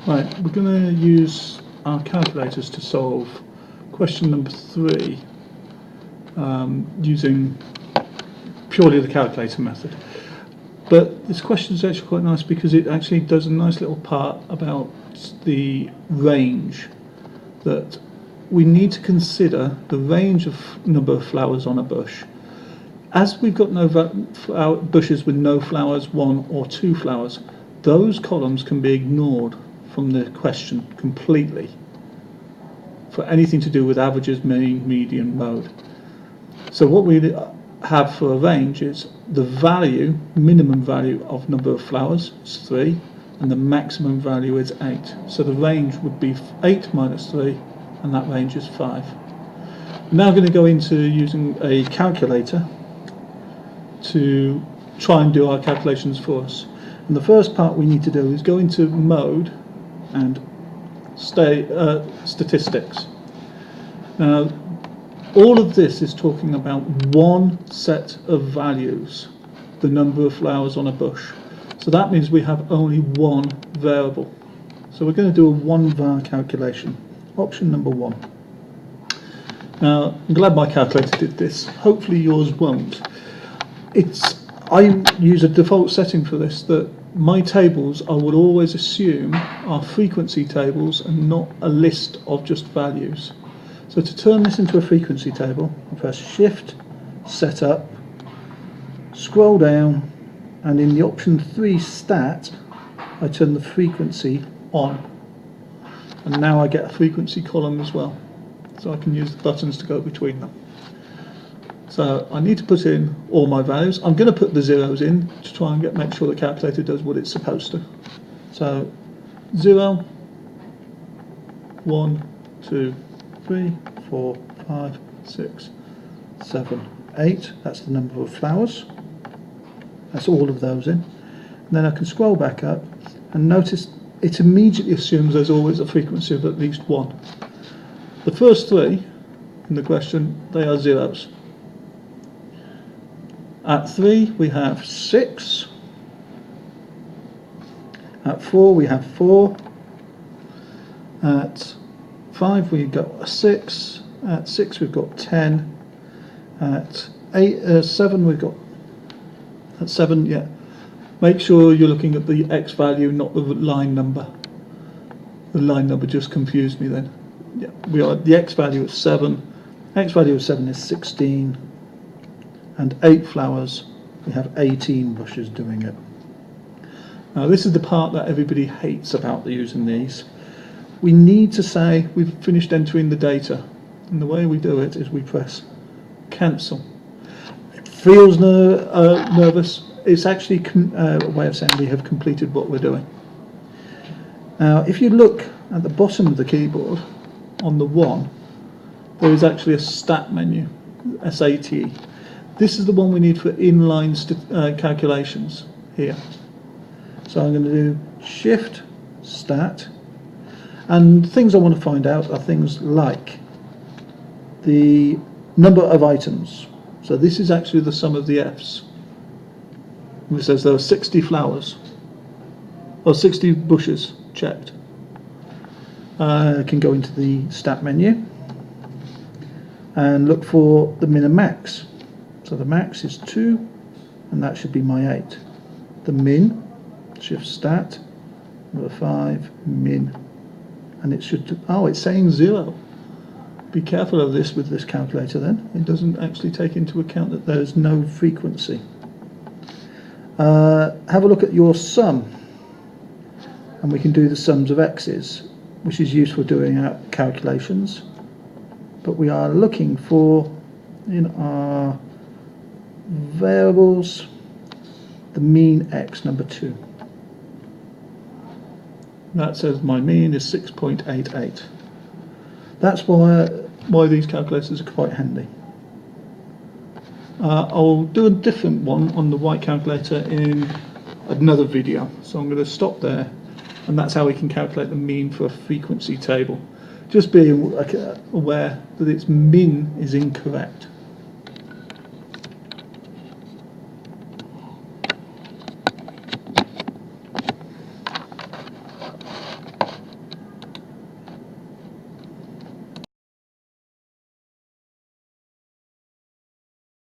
Right, we're going to use our calculators to solve question number 3 using purely the calculator method. But this question is actually quite nice because it actually does a nice little part about the range, that we need to consider the range of number of flowers on a bush. As we've got no bushes with no flowers, 1 or 2 flowers, those columns can be ignored from the question completely for anything to do with averages, mean, median, mode. So what we have for a range is the value, minimum value of number of flowers is 3, and the maximum value is 8. So the range would be 8 minus 3, and that range is 5. I'm now going to go into using a calculator to try and do our calculations for us. And the first part we need to do is go into mode and statistics. Now, all of this is talking about one set of values, the number of flowers on a bush. So that means we have only one variable. So we're going to do a 1 var calculation, option number 1. Now, I'm glad my calculator did this. Hopefully yours won't. I use a default setting for this, that my tables I would always assume are frequency tables and not a list of just values. So to turn this into a frequency table, I press Shift, Setup, scroll down, and in the option 3 Stat, I turn the frequency on. And now I get a frequency column as well. So I can use the buttons to go between them. So I need to put in all my values. I'm going to put the zeros in to try and make sure the calculator does what it's supposed to. So 0, 1, 2, 3, 4, 5, 6, 7, 8. That's the number of flowers. That's all of those in. And then I can scroll back up and notice it immediately assumes there's always a frequency of at least 1. The first 3 in the question, they are zeros. At 3 we have 6. At 4 we have 4. At 5 we've got a 6. At 6 we've got 10. At 7 we've got, at 7, yeah. Make sure you're looking at the X value, not the line number. The line number just confused me then. Yeah, we are the X value is 7. X value of 7 is 16. And 8 flowers, we have 18 bushes doing it. Now this is the part that everybody hates about using these. We need to say we've finished entering the data, and the way we do it is we press cancel. It feels nervous. It's actually a way of saying we have completed what we're doing. Now if you look at the bottom of the keyboard on the 1, there is actually a stat menu, SAT. This is the one we need for inline calculations here. So I'm going to do Shift, Stat, and things I want to find out are things like the number of items. So this is actually the sum of the F's. It says there are 60 flowers, or 60 bushes checked. I can go into the Stat menu and look for the min and max. So the max is 2, and that should be my 8. The min, Shift Stat, number 5, min, and it should, oh, it's saying 0. Be careful of this with this calculator then. It doesn't actually take into account that there's no frequency. Have a look at your sum, and we can do the sums of x's, which is useful doing our calculations. But we are looking for, in our variables, the mean x, number 2. That says my mean is 6.88. That's why these calculators are quite handy. I'll do a different one on the white calculator in another video, so I'm going to stop there, and that's how we can calculate the mean for a frequency table. Just be aware that its min is incorrect.